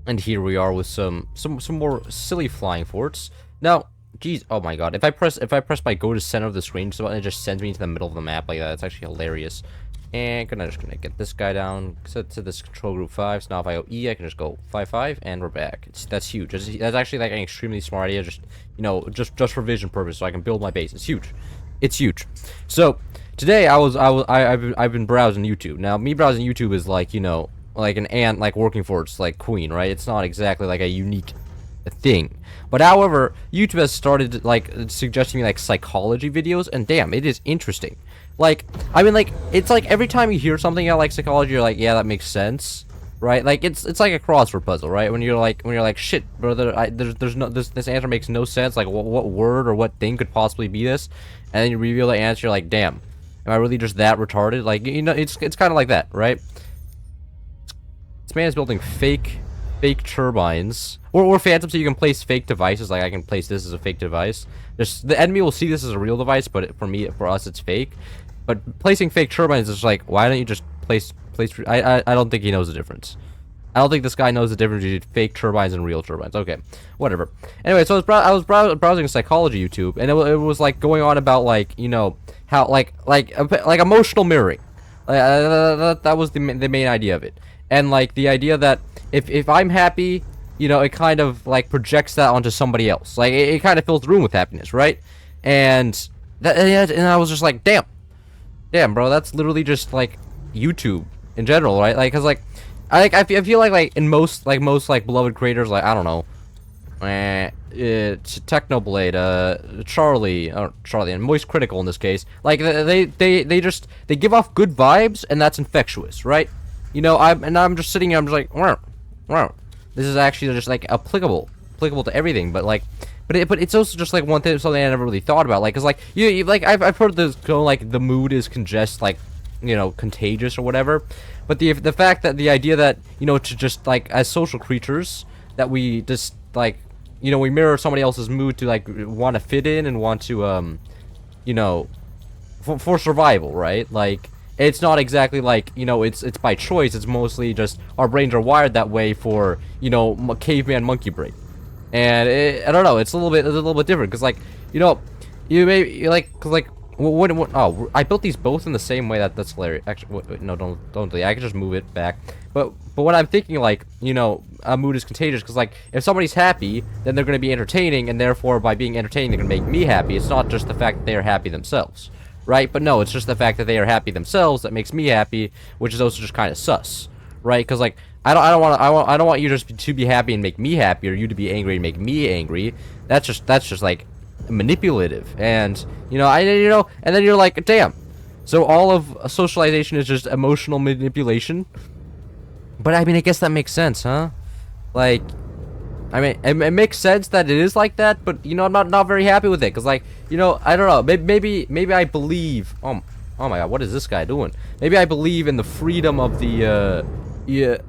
And here we are with some more silly flying forts. Now, geez, oh my god, if I press my go to center of the screen, so it just sends me to the middle of the map like that. It's actually hilarious. And just gonna get this guy down, set to this control group 5. So now if I go E, I can just go 5-5, and we're back. That's huge. That's actually like an extremely smart idea. Just just for vision purpose, so I can build my base. It's huge. It's huge. So today I've been browsing YouTube. Now me browsing YouTube is like like an ant like working for its like queen, right? It's not exactly like a unique thing. But however, YouTube has started like suggesting me like psychology videos, and damn, it is interesting. Like, I mean, like, it's like every time you hear something about like psychology, you're like, yeah, that makes sense, right? Like, it's like a crossword puzzle, right? When you're like, shit, brother, this answer makes no sense. Like, what word or what thing could possibly be this? And then you reveal the answer, you're like, damn, am I really just that retarded? Like, it's kind of like that, right? This man is building fake turbines or phantoms, so you can place fake devices. Like I can place this as a fake device. Just the enemy will see this as a real device, but for us it's fake. But placing fake turbines is like, why don't you just place I don't think he knows the difference. I don't think this guy knows the difference between fake turbines and real turbines. Okay, whatever. Anyway, so I was browsing psychology YouTube, and it was like going on about like how like emotional mirroring. That was the main idea of it, and like the idea that if I'm happy, it kind of like projects that onto somebody else. Like it kind of fills the room with happiness, right? And and I was just like, damn, bro, that's literally just like YouTube in general, right? Like, cause like I feel like in most beloved creators, like I don't know, it's Technoblade, Charlie, and Moist Critical in this case, like they give off good vibes, and that's infectious, right? I'm just sitting here, I'm just like, wow, this is actually just like applicable to everything, but like, but it's also just like something I never really thought about, like, cause like like I've heard this like the mood is contagious or whatever, but the fact that the idea that to just like as social creatures that we just like we mirror somebody else's mood to like want to fit in and want to for survival, right? Like it's not exactly like it's by choice. It's mostly just our brains are wired that way for caveman monkey brain, and I don't know. It's a little bit different because like you may like because like what oh I built these both in the same way. That's hilarious. Actually, no, don't do that. I can just move it back. But what I'm thinking, like a mood is contagious because like if somebody's happy, then they're gonna be entertaining, and therefore by being entertaining, they're gonna make me happy. It's not just the fact that they are happy themselves. Right? But no, it's just the fact that they are happy themselves that makes me happy, which is also just kind of sus, right? Because like I don't want you just to be happy and make me happy, or you to be angry and make me angry. That's just like manipulative, and and then you're like, damn. So all of socialization is just emotional manipulation. But I mean, I guess that makes sense, huh? Like, I mean, it makes sense that it is like that, but I'm not very happy with it, cause like I don't know, maybe I believe. Oh my god, what is this guy doing? Maybe I believe in the freedom of the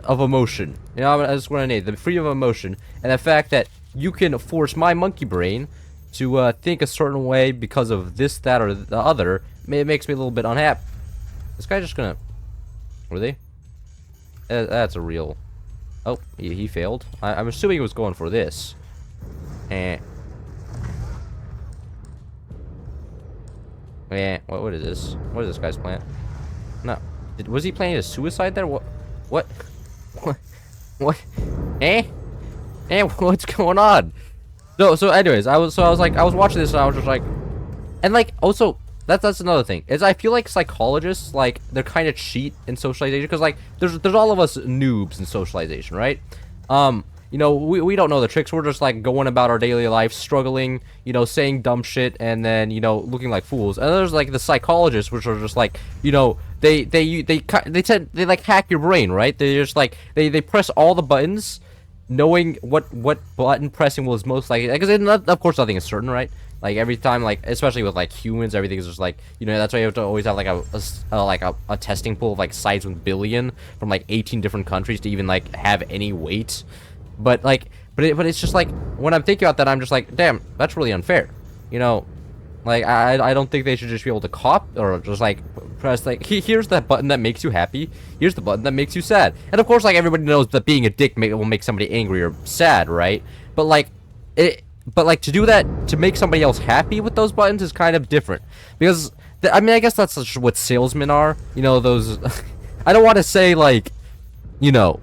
of emotion. That's what I need, the freedom of emotion, and the fact that you can force my monkey brain to think a certain way because of this, that, or the other. It makes me a little bit unhappy. This guy just gonna. Were they? That's a real. Oh, he failed. I'm assuming he was going for this. What is this? What is this guy's plan? No. Was he planning a suicide there? What? What? What's going on? So anyways, I was watching this and I was just like, and like also that's another thing is I feel like psychologists, like, they're kind of cheat in socialization because like there's all of us noobs in socialization, right? We don't know the tricks. We're just like going about our daily life, struggling, saying dumb shit, and then looking like fools. And there's like the psychologists, which are just like they like hack your brain, right? They just like they press all the buttons, knowing what button pressing was most likely, because of course nothing is certain, right? Like every time, like especially with like humans, everything is just like that's why you have to always have like a testing pool of like sites with billion from like 18 different countries to even like have any weight. But like but it's just like when I'm thinking about that, I'm just like, damn, that's really unfair. Like I don't think they should just be able to cop or just like press like here's that button that makes you happy, here's the button that makes you sad. And of course, like, everybody knows that being a dick will make somebody angry or sad, right? But like to do that to make somebody else happy with those buttons is kind of different, because I mean, I guess that's just what salesmen are, you know, those I don't want to say, like, you know,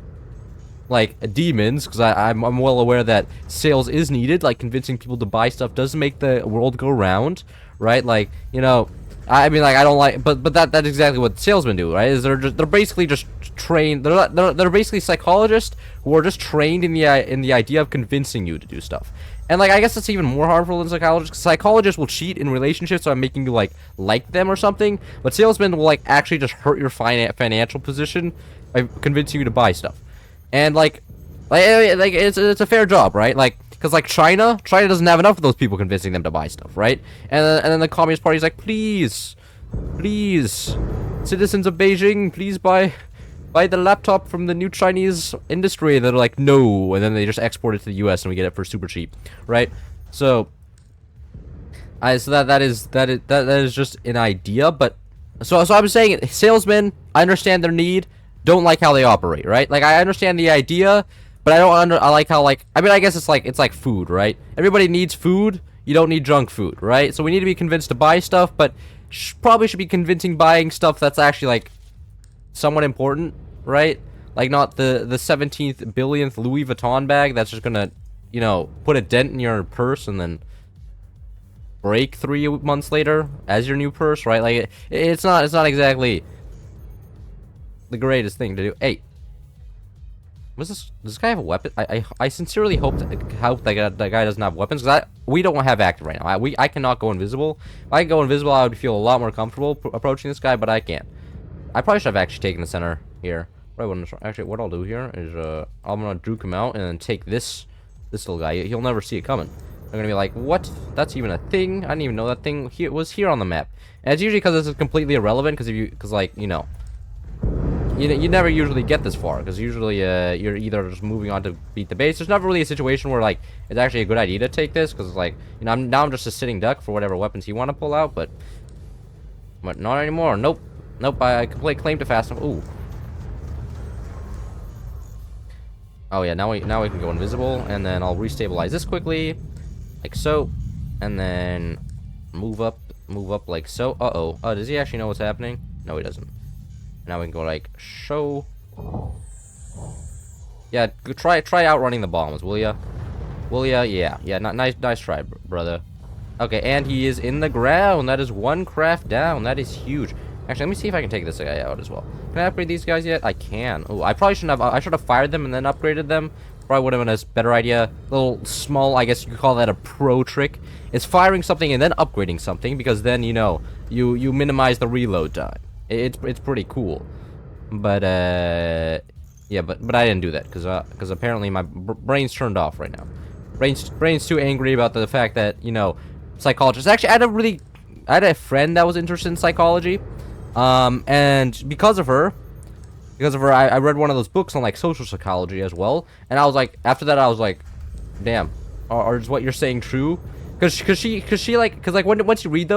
like demons, because I'm well aware that sales is needed, like convincing people to buy stuff does make the world go round, right? Like, you know, I mean, like, I don't like, but that's exactly what salesmen do, right? Is they're basically just trained. They're basically psychologists who are just trained in the idea of convincing you to do stuff. And like, I guess that's even more harmful than psychologists. Psychologists will cheat in relationships by making you like them or something, but salesmen will like actually just hurt your financial position by convincing you to buy stuff. And like it's a fair job, right? Like, because like China doesn't have enough of those people convincing them to buy stuff, right? And then the Communist Party's like, please, citizens of Beijing, please buy the laptop from the new Chinese industry. And they're like, no, and then they just export it to the U.S. and we get it for super cheap, right? So, that is just an idea, but so I'm saying, salesmen, I understand their need, don't like how they operate, right? Like, I understand the idea, but I like how, like, I mean, I guess it's like food, right? Everybody needs food. You don't need junk food, right? So we need to be convinced to buy stuff, but probably should be convincing buying stuff that's actually, like, somewhat important, right? Like, not the 17th billionth Louis Vuitton bag that's just gonna, you know, put a dent in your purse and then break 3 months later as your new purse, right? Like, it's not exactly the greatest thing to do. Hey, what's this? Does this guy have a weapon? I sincerely hope that guy doesn't have weapons, because we don't have active right now. I cannot go invisible. If I could go invisible, I would feel a lot more comfortable approaching this guy, but I can't. I probably should have actually taken the center here. Actually, what I'll do here is I'm gonna juke him out and then take this little guy. He'll never see it coming. I'm gonna be like, what? That's even a thing? I didn't even know that thing was here on the map. And it's usually because this is completely irrelevant, because like, you know, you never usually get this far, because usually you're either just moving on to beat the base. There's never really a situation where like it's actually a good idea to take this, because like, you know, I'm just a sitting duck for whatever weapons you want to pull out, but not anymore. Nope. I claim to fast enough. Ooh. Oh yeah, now we can go invisible, and then I'll restabilize this quickly, like so, and then move up like so. Does he actually know what's happening? No, he doesn't. Now we can go like show. Yeah, try outrunning the bombs, will ya? Yeah. Nice try, brother. Okay, and he is in the ground. That is 1 craft down. That is huge. Actually, let me see if I can take this guy out as well. Can I upgrade these guys yet? I can. Oh, I probably shouldn't have. I should have fired them and then upgraded them. Probably would have been a better idea. Little small, I guess you could call that a pro trick. It's firing something and then upgrading something, because then, you know, you minimize the reload time. It's pretty cool. But yeah, but I didn't do that because apparently my brain's turned off right now. Brain's too angry about the fact that, you know, psychologists. Actually, I had a friend that was interested in psychology. And because of her, I read one of those books on like social psychology as well, and I was like, after that I was like, damn, is what you're saying true? Cause once you read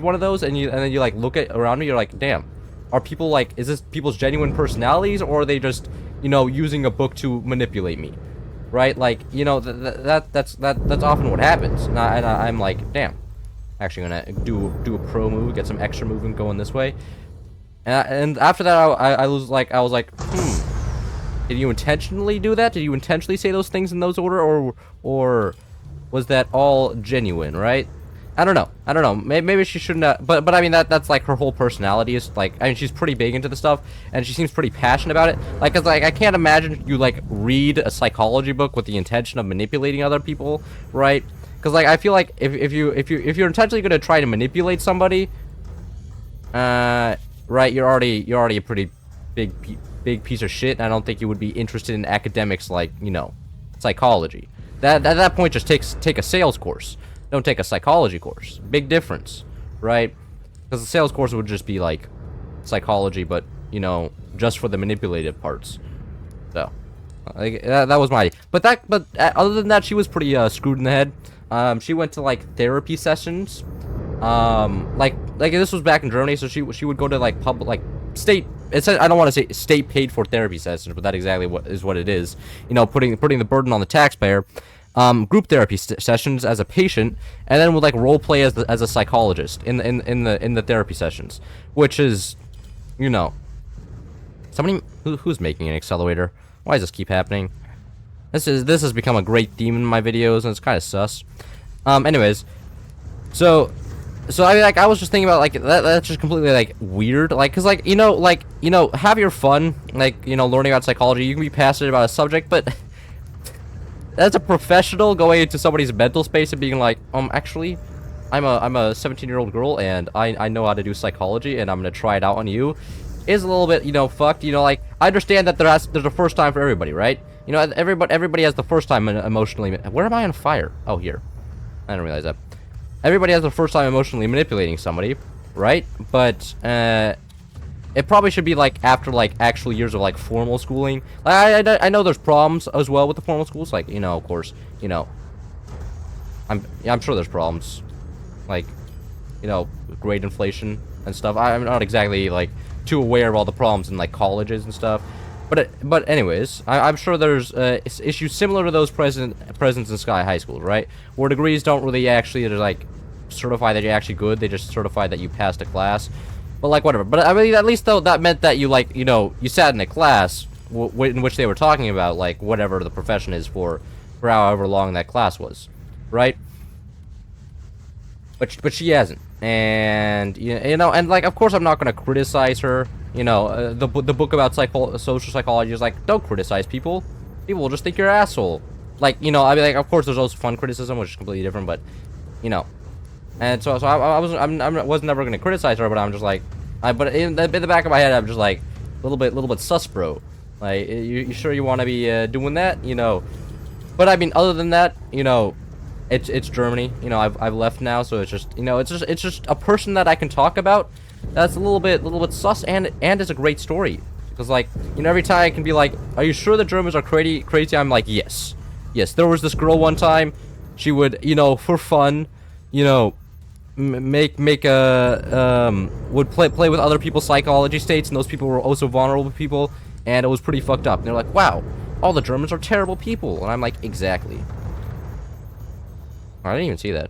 one of those and then you like look around you, you're like, damn, are people like, is this people's genuine personalities, or are they just, you know, using a book to manipulate me, right? Like, you know, that's often what happens, and I'm like, damn. Actually gonna do a pro move, get some extra movement going this way, and after that I was like, did you intentionally do that? Did you intentionally say those things in those order, or was that all genuine, right? I don't know. Maybe she shouldn't have, but I mean, that's like her whole personality is like, I mean, she's pretty big into the stuff, and she seems pretty passionate about it. Like, 'cause like I can't imagine you like read a psychology book with the intention of manipulating other people, right? Because like, I feel like if you're intentionally gonna try to manipulate somebody, right, you're already a pretty big piece of shit, and I don't think you would be interested in academics like, you know, psychology. At that point, just take a sales course. Don't take a psychology course. Big difference, right? Because the sales course would just be like psychology, but, you know, just for the manipulative parts. So like, that was my idea. But other than that, she was pretty screwed in the head. She went to like therapy sessions Like this was back in Germany, so she would go to like public, like state. It's, I don't want to say state paid for therapy sessions, but that exactly what it is. You know, putting the burden on the taxpayer. Group therapy sessions as a patient, and then would like role play as a psychologist in the therapy sessions, which is, you know, somebody who's making an accelerator. Why does this keep happening? This has become a great theme in my videos, and it's kind of sus. Anyways, so I mean, like, I was just thinking about, like, that's just completely, like, weird, like, because, like, you know, have your fun, like, you know, learning about psychology. You can be passionate about a subject, but as a professional going into somebody's mental space and being like, actually, I'm a 17-year-old girl, and I know how to do psychology, and I'm gonna try it out on you, is a little bit, you know, fucked. You know, like, I understand that there's a first time for everybody, right? You know, everybody has the first time emotionally. Where am I on fire? Oh, here. I didn't realize that. Everybody has the first time emotionally manipulating somebody, right? But it probably should be like after like actual years of like formal schooling. I know there's problems as well with the formal schools, like, you know, of course, you know, I'm sure there's problems, like, you know, grade inflation and stuff. I'm not exactly like too aware of all the problems in like colleges and stuff. But anyways, I'm sure there's issues similar to those present in Sky High School, right? Where degrees don't really actually like certify that you're actually good. They just certify that you passed a class. But like whatever. But I mean, at least though that meant that you, like, you know, you sat in a class in which they were talking about like whatever the profession is for however long that class was, right? But she hasn't, and you know, and like, of course I'm not gonna criticize her. You know, the book about social psychology is like, don't criticize people. People will just think you're an asshole. Like, you know, I mean, like, of course there's also fun criticism, which is completely different, but, you know, and so I was never gonna criticize her, but I'm just like, but in the back of my head I'm just like, a little bit sus, bro. Like, you sure you want to be doing that, you know? But I mean, other than that, you know, it's Germany. You know, I've left now, so it's just, you know, it's just a person that I can talk about. That's a little bit sus, and it's a great story, because, like, you know, every time I can be like, are you sure the Germans are crazy? I'm like, yes. There was this girl one time. She would, you know, for fun, you know, would play with other people's psychology states, and those people were also vulnerable people, and it was pretty fucked up. And they're like, wow, all the Germans are terrible people, and I'm like, exactly. I didn't even see that.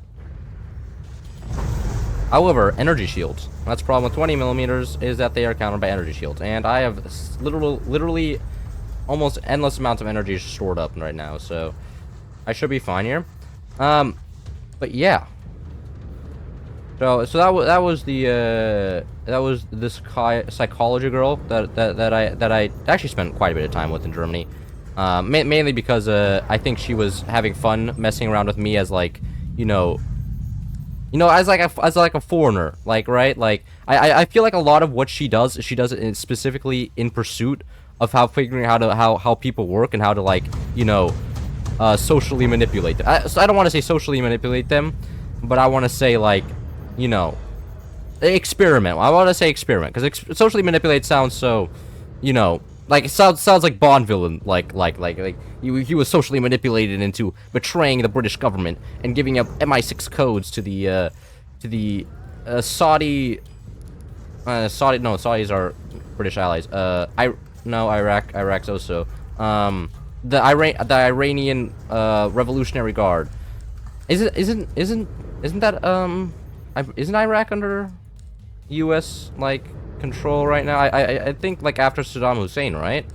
However, energy shields. That's the problem with 20 millimeters, is that they are countered by energy shields. And I have literally almost endless amounts of energy stored up right now, so I should be fine here. But yeah. So that was this psychology girl that I actually spent quite a bit of time with in Germany. Mainly because I think she was having fun messing around with me as, like, you know, as like a foreigner, like, right? Like, I feel like a lot of what she does it specifically in pursuit of figuring out how people work and how to, like, you know, socially manipulate them. So I don't want to say socially manipulate them, but I want to say, like, you know, experiment. I want to say experiment, because socially manipulate sounds so, you know, like, it sounds like Bond villain, like he was socially manipulated into betraying the British government and giving up MI6 codes to the Saudi. Saudis are British allies. Iraq's also. The Iranian Revolutionary Guard. Isn't that isn't Iraq under U.S. like control right now? I think, like, after Saddam Hussein, right?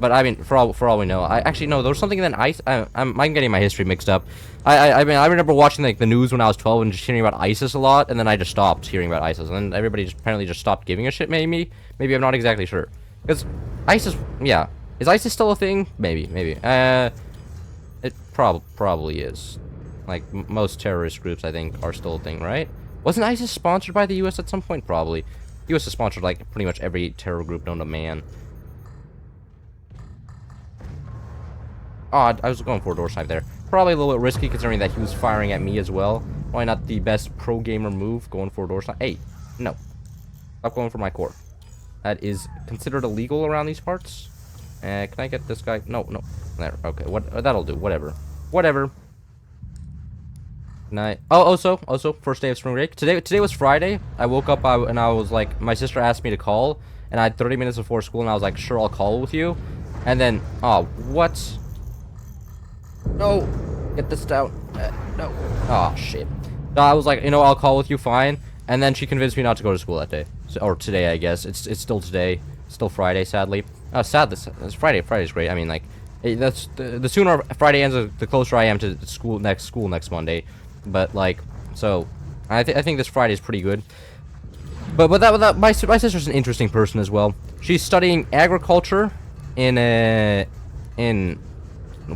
But I mean, for all we know, I actually know there was something in ISIS. I'm getting my history mixed up. I mean, I remember watching, like, the news when I was 12 and just hearing about ISIS a lot, and then I just stopped hearing about ISIS, and then everybody apparently just stopped giving a shit. Maybe I'm not exactly sure, because ISIS, yeah, is ISIS still a thing? Maybe. It probably is. Like, most terrorist groups, I think, are still a thing, right? Wasn't ISIS sponsored by the U.S. at some point? Probably. The U.S. has sponsored, like, pretty much every terror group known to man. Oh, I was going for a door snipe there. Probably a little bit risky, considering that he was firing at me as well. Why not the best pro gamer move, going for a door snipe? Hey, no. Stop going for my core. That is considered illegal around these parts. Can I get this guy? No. There, okay, that'll do. Whatever. Night. Oh, also, first day of spring break. Today was Friday. I woke up and I was like, my sister asked me to call, and I had 30 minutes before school, and I was like, sure, I'll call with you. And then, oh, what? No, get this down. No. Oh shit. So I was like, you know, I'll call with you, fine. And then she convinced me not to go to school that day, or today, I guess. It's still today, still Friday, sadly. Oh, sad. It's Friday. Friday's great. I mean, like, that's the sooner Friday ends, the closer I am to school next Monday. But like, so I think this Friday is pretty good. But my sister's an interesting person as well. She's studying agriculture in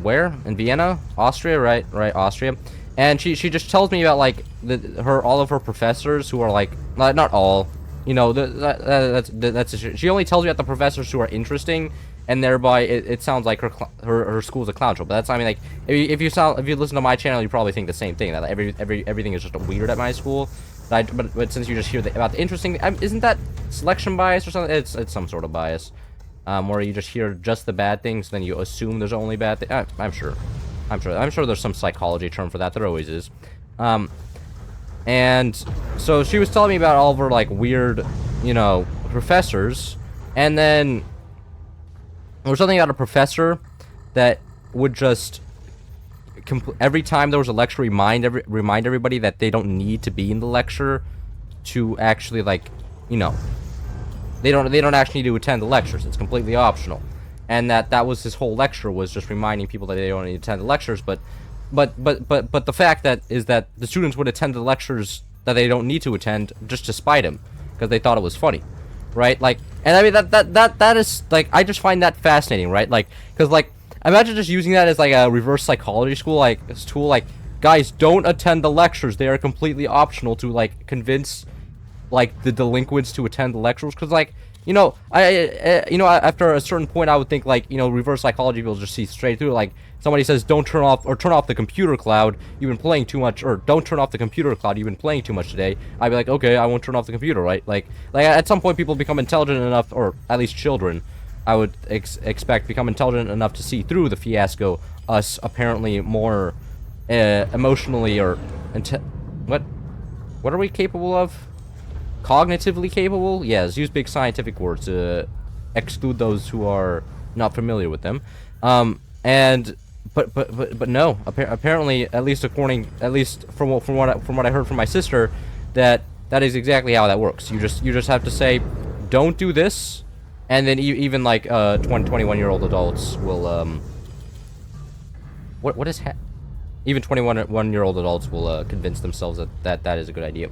where? In Vienna, Austria, right, Austria. And she just tells me about like all of her professors who are like, not all, you know, she only tells me about the professors who are interesting, and thereby it sounds like her school's a clown show. But that's, I mean, like, if you listen to my channel, you probably think the same thing, that everything is just weird at my school. But since you just hear about the interesting, isn't that selection bias or something? It's some sort of bias, where you just hear just the bad things, then you assume there's only bad things. I'm sure there's some psychology term for that. There always is. And so she was telling me about all of her like weird, you know, professors, and then there was something about a professor that would just every time there was a lecture remind everybody that they don't need to be in the lecture to actually, like, you know, they don't actually need to attend the lectures. It's completely optional. And that was his whole lecture, was just reminding people that they don't need to attend the lectures. But the fact that is that the students would attend the lectures that they don't need to attend just to spite him, because they thought it was funny, right? Like, and I mean that is like, I just find that fascinating, right? Like, because like, imagine just using that as like a reverse psychology tool, like, guys, don't attend the lectures. They are completely optional, to like convince like the delinquents to attend the lectures, because like, you know, after a certain point, I would think, like, you know, reverse psychology will just see straight through. Like, somebody says, don't turn off the computer cloud, you've been playing too much, or don't turn off the computer cloud, you've been playing too much today. I'd be like, okay, I won't turn off the computer, right? Like at some point, people become intelligent enough, or at least children, I would expect, become intelligent enough to see through the fiasco, us apparently more emotionally, or what are we capable of? Cognitively capable? Yes, use big scientific words to exclude those who are not familiar with them. And but no, apparently, at least from what I heard from my sister, that is exactly how that works. You just have to say, don't do this, and then even like 21-year-old adults will even 21-year-old adults will convince themselves that is a good idea.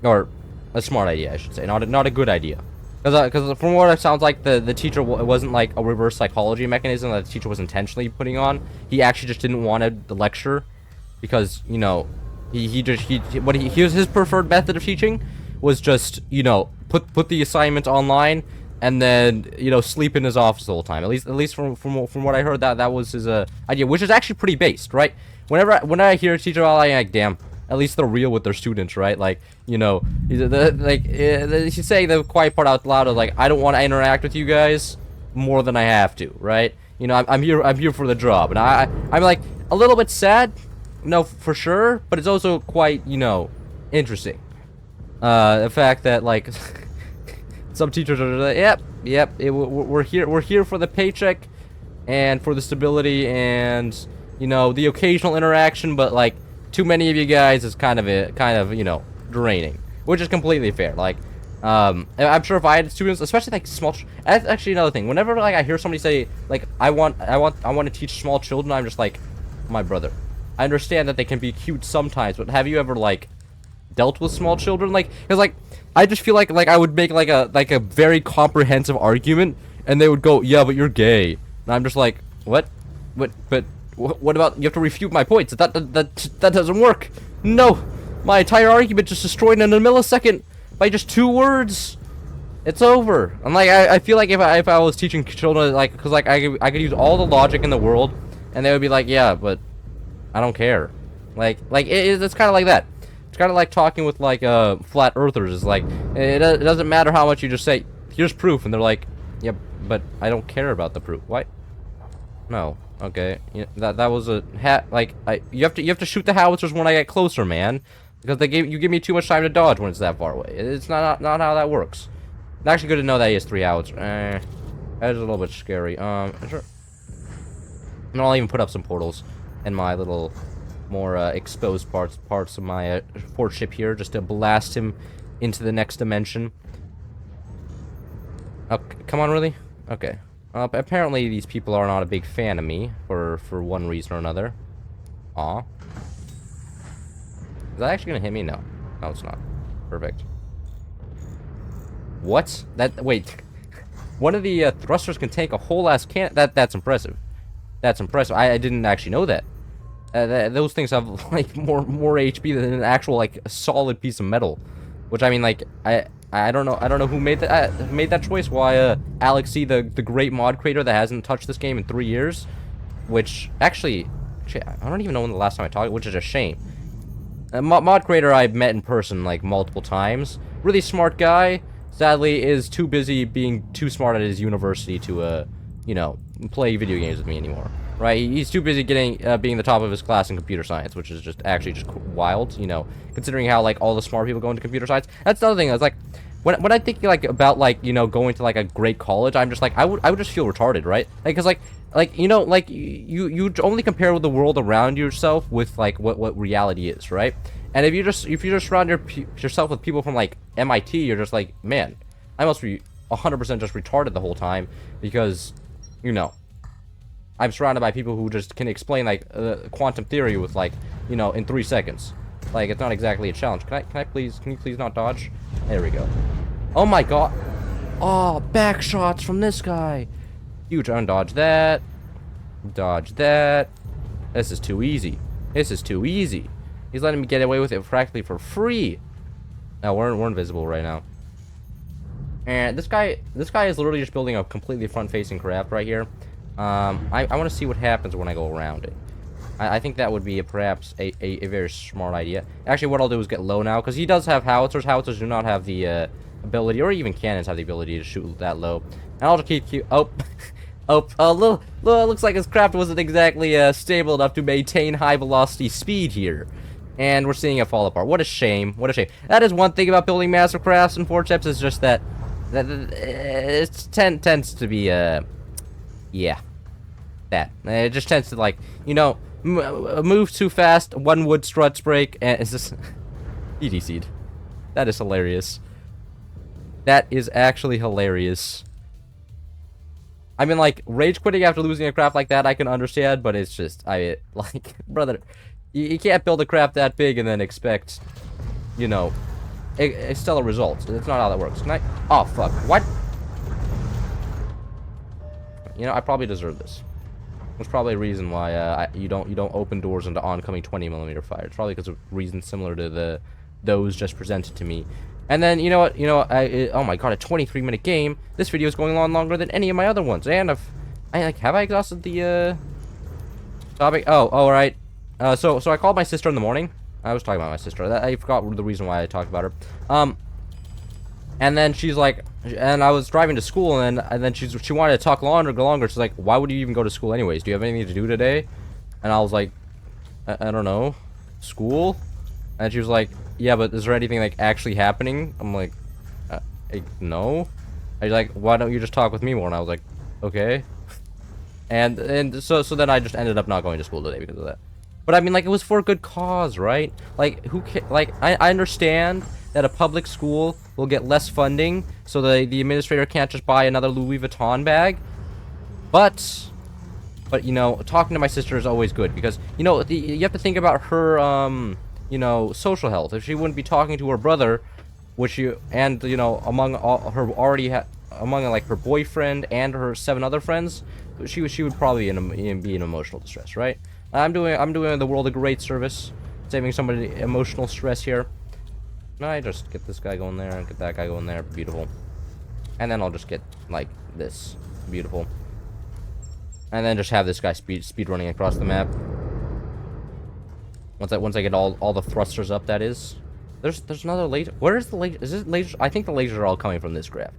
Or a smart idea, I should say, not a good idea. Because from what it sounds like, the teacher, it wasn't like a reverse psychology mechanism that the teacher was intentionally putting on. He actually just didn't want the lecture, because, you know, his preferred method of teaching was just, you know, put the assignment online, and then, you know, sleep in his office the whole time. At least from what I heard, that was his idea, which is actually pretty based, right? Whenever I hear a teacher, I'm like, damn. At least they're real with their students, right? Like, you know, he's saying the quiet part out loud of like, I don't want to interact with you guys more than I have to, right? You know, I'm here for the job, and I'm like a little bit sad, no, for sure, but it's also quite, you know, interesting. The fact that like some teachers are like, yep, we're here for the paycheck and for the stability and, you know, the occasional interaction, but like, too many of you guys is kind of, you know, draining, which is completely fair. Like, I'm sure if I had students, especially like small, that's actually another thing. Whenever like I hear somebody say like, I want to teach small children, I'm just like, my brother, I understand that they can be cute sometimes, but have you ever like dealt with small children? Like, because like I just feel like I would make like a very comprehensive argument, and they would go, yeah, but you're gay, and I'm just like, what, but. What about, you have to refute my points? That doesn't work. No, my entire argument just destroyed in a millisecond by just 2 words. It's over. I'm like, I feel like if I was teaching children, like, because like I could use all the logic in the world, and they would be like, yeah, but I don't care. Like it's kind of like that. It's kind of like talking with like flat earthers. It's like it doesn't matter how much you just say, here's proof, and they're like, yeah, but I don't care about the proof. Why? No. Okay, yeah, that was a like you have to shoot the howitzers when I get closer, man, because you give me too much time to dodge when it's that far away. It's not how that works. It's actually good to know that he has 3 howitzers. That is a little bit scary. Sure. And I'll even put up some portals in my little more exposed parts of my fort ship here, just to blast him into the next dimension. Oh, come on, really? Okay. Apparently these people are not a big fan of me for one reason or another. Aw. Is that actually gonna hit me? No. No, it's not. Perfect. What? Wait. One of the thrusters can tank a whole ass cannon. That's impressive. That's impressive. I didn't actually know that. Those things have like more HP than an actual like solid piece of metal. Which I mean, like I don't know who made that choice. Why Alexi, the great mod creator that hasn't touched this game in 3 years, which actually I don't even know when the last time I talked, which is a shame. Mod creator I've met in person like multiple times. Really smart guy. Sadly, is too busy being too smart at his university to you know, play video games with me anymore. Right? He's too busy being the top of his class in computer science, which is just wild, you know, considering how like all the smart people go into computer science. That's the other thing. I was like, when I think like about like, you know, going to like a great college, I'm just like I would just feel retarded, right? Like, cause like you know, like you only compare with the world around yourself with like what reality is, right? And if you just surround yourself with people from like MIT, you're just like, man, I must be 100% just retarded the whole time, because, you know, I'm surrounded by people who just can explain like quantum theory with like, you know, in 3 seconds. Like, it's not exactly a challenge. Can you please not dodge? There we go. Oh my god. Oh, back shots from this guy. Huge undodge that. Dodge that. This is too easy. This is too easy. He's letting me get away with it practically for free. No, we're invisible right now. And this guy is literally just building a completely front-facing craft right here. I want to see what happens when I go around it. I think that would be perhaps a very smart idea. Actually, what I'll do is get low now, because he does have howitzers. Howitzers do not have the ability, or even cannons have the ability to shoot that low. And I'll just keep oh. Looks like his craft wasn't exactly stable enough to maintain high velocity speed here. And we're seeing it fall apart. What a shame. What a shame. That is one thing about building massive crafts in fort ships, is just that it tends to be, yeah. That. It just tends to, like, you know, move too fast, one wood struts break, and it's just... EDC'd. That is hilarious. That is actually hilarious. I mean, like, rage quitting after losing a craft like that, I can understand, but it's just, like, brother, you can't build a craft that big and then expect, you know, a stellar result. That's not how that works. Can I? Oh, fuck. What? You know, I probably deserve this. There's probably a reason why you don't open doors into oncoming 20mm fire. It's probably because of reasons similar to those just presented to me. And then, you know what? Oh my god, a 23-minute game. This video is going on longer than any of my other ones. And have I exhausted the topic? Oh, all right. So I called my sister in the morning. I was talking about my sister. I forgot the reason why I talked about her. And then she's like, and I was driving to school, and then she wanted to talk longer. She's like, why would you even go to school anyways? Do you have anything to do today? And I was like, I don't know, school. And she was like, yeah, but is there anything like actually happening? I'm like, no. I was like, why don't you just talk with me more? And I was like, okay. And so then I just ended up not going to school today because of that. But I mean, like, it was for a good cause, right? Like, I understand that a public school will get less funding, so the administrator can't just buy another Louis Vuitton bag. But you know, talking to my sister is always good, because, you know, you have to think about her, you know, social health. If she wouldn't be talking to her brother, and, you know, among all her among like her boyfriend and her 7 other friends, she would probably be in emotional distress, right? I'm doing the world a great service, saving somebody emotional stress here. No, I just get this guy going there and get that guy going there. Beautiful. And then I'll just get like this. Beautiful. And then just have this guy speed running across the map. Once I get all the thrusters up, that is. There's another laser. Where is the laser? Is this laser? I think the lasers are all coming from this craft.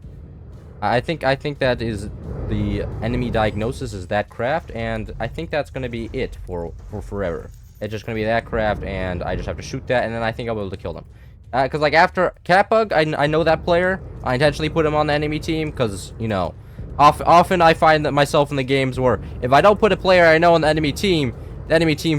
I think that is the enemy diagnosis is that craft, and I think that's gonna be it for forever. It's just gonna be that craft, and I just have to shoot that, and then I think I'll be able to kill them. Because, like, after Catbug, I know that player. I intentionally put him on the enemy team, because, you know, often I find that myself in the games where if I don't put a player I know on the enemy team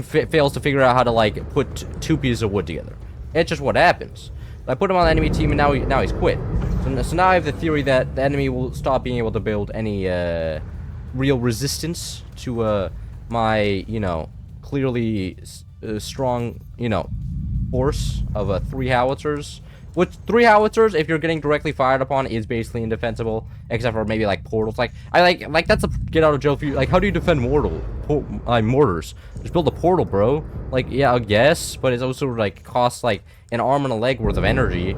fails to figure out how to, like, put two pieces of wood together. It's just what happens. I put him on the enemy team, and now he's quit. So now I have the theory that the enemy will stop being able to build any real resistance to my, you know, clearly strong, you know, force of 3 howitzers. With 3 howitzers, if you're getting directly fired upon, is basically indefensible, except for maybe like portals. Like that's a get out of jail for you. Like, how do you defend mortars? Just build a portal, bro. Like, yeah, I guess, but it's also like costs like an arm and a leg worth of energy,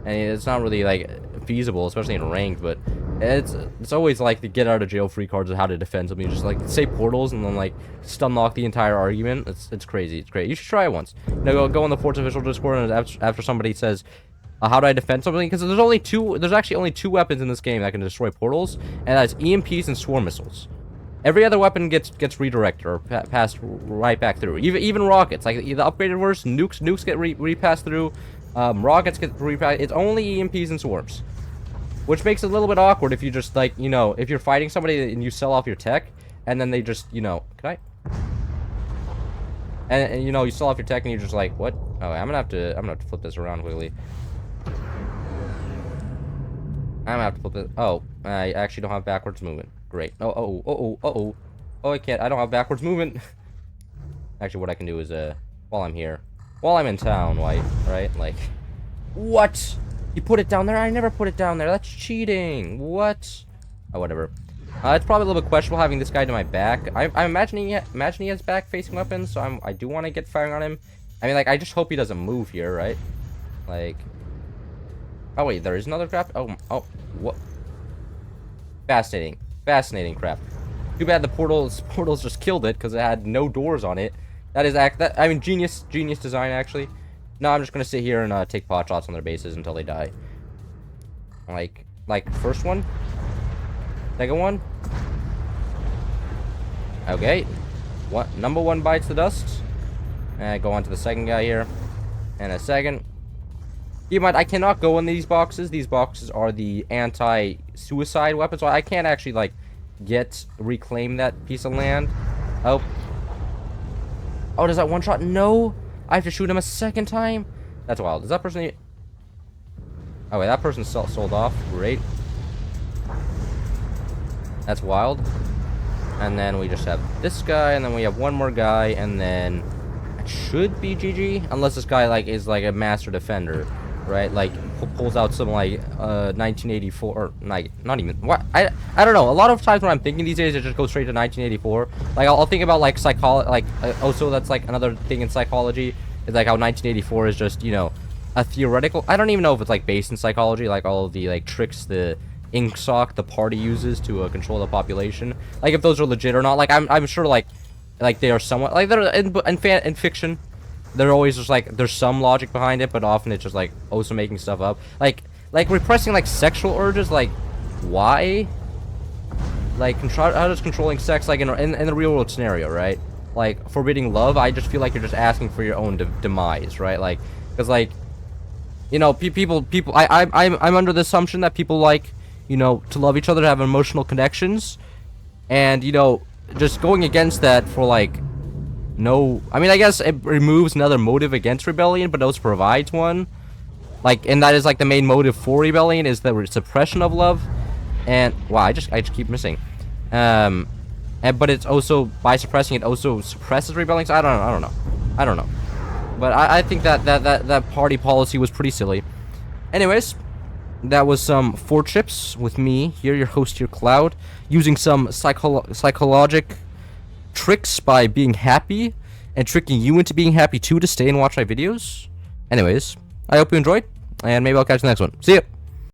and it's not really like feasible, especially in ranked. But it's always like the get out of jail free cards of how to defend something. You just like say portals and then like stun lock the entire argument. It's crazy. It's great. You should try it once. You know, go on the Fort's official Discord, and after somebody says, how do I defend something? Because there's actually only 2 weapons in this game that can destroy portals, and that's EMPs and swarm missiles. Every other weapon gets redirected or passed right back through. Even rockets, like the upgraded version, nukes get repassed through. Rockets get repassed. It's only EMPs and swarms, which makes it a little bit awkward if you just, like, you know, if you're fighting somebody and you sell off your tech, and then they just, you know, and you know, you sell off your tech and you're just like, what? Oh, I'm gonna have to flip this around quickly. I'm gonna have to flip it. Oh, I actually don't have backwards movement. Great. Oh, I can't. I don't have backwards movement. Actually, what I can do is, while I'm here, while I'm in town, right? Like, what? You put it down there? I never put it down there. That's cheating. What? Oh, whatever. It's probably a little bit questionable having this guy to my back. I'm imagining he has back-facing weapons, so I do want to get firing on him. I mean, like, I just hope he doesn't move here, right? Like, oh wait, there is another craft. Oh, what? Fascinating craft. Too bad the portals just killed it because it had no doors on it. I mean, genius design actually. No, I'm just gonna sit here and take pot shots on their bases until they die. Like first one, second one. Okay, what? Number 1 bites the dust. And go on to the second guy here, and a second. Keep in mind, I cannot go in these boxes. These boxes are the anti-suicide weapons, so I can't actually, like, reclaim that piece of land. Oh, does that one shot? No! I have to shoot him a second time? That's wild. Does that person... Oh, wait, that person sold off. Great. That's wild. And then we just have this guy, and then we have one more guy, and then... It should be GG, unless this guy, like, is, like, a master defender. Right, like pulls out some like 1984 or like not even what I don't know. A lot of times when I'm thinking these days, I just go straight to 1984. Like I'll think about like psychology, like also that's like another thing in psychology is like how 1984 is just, you know, a theoretical. I don't even know if it's like based in psychology, like all of the like tricks the INCSOC, the party uses to control the population. Like if those are legit or not. Like I'm sure like they are somewhat like they're in fiction. They're always just like there's some logic behind it, but often it's just like also making stuff up. Like repressing like sexual urges. Like why? Like how does controlling sex like in the real world scenario, right? Like forbidding love. I just feel like you're just asking for your own demise, right? Like because like you know people. I'm under the assumption that people like, you know, to love each other, to have emotional connections, and you know just going against that for like. No, I mean, I guess it removes another motive against rebellion, but also provides one. Like, and that is like the main motive for rebellion is the suppression of love. And wow, I just keep missing. But it's also by suppressing it also suppresses rebellion. So I don't know. But I think that party policy was pretty silly. Anyways, that was some Fort Chips with me here, your host here, Cloud, using some psychologic tricks by being happy and tricking you into being happy too to stay and watch my videos. Anyways, I hope you enjoyed, and maybe I'll catch you in the next one. See ya!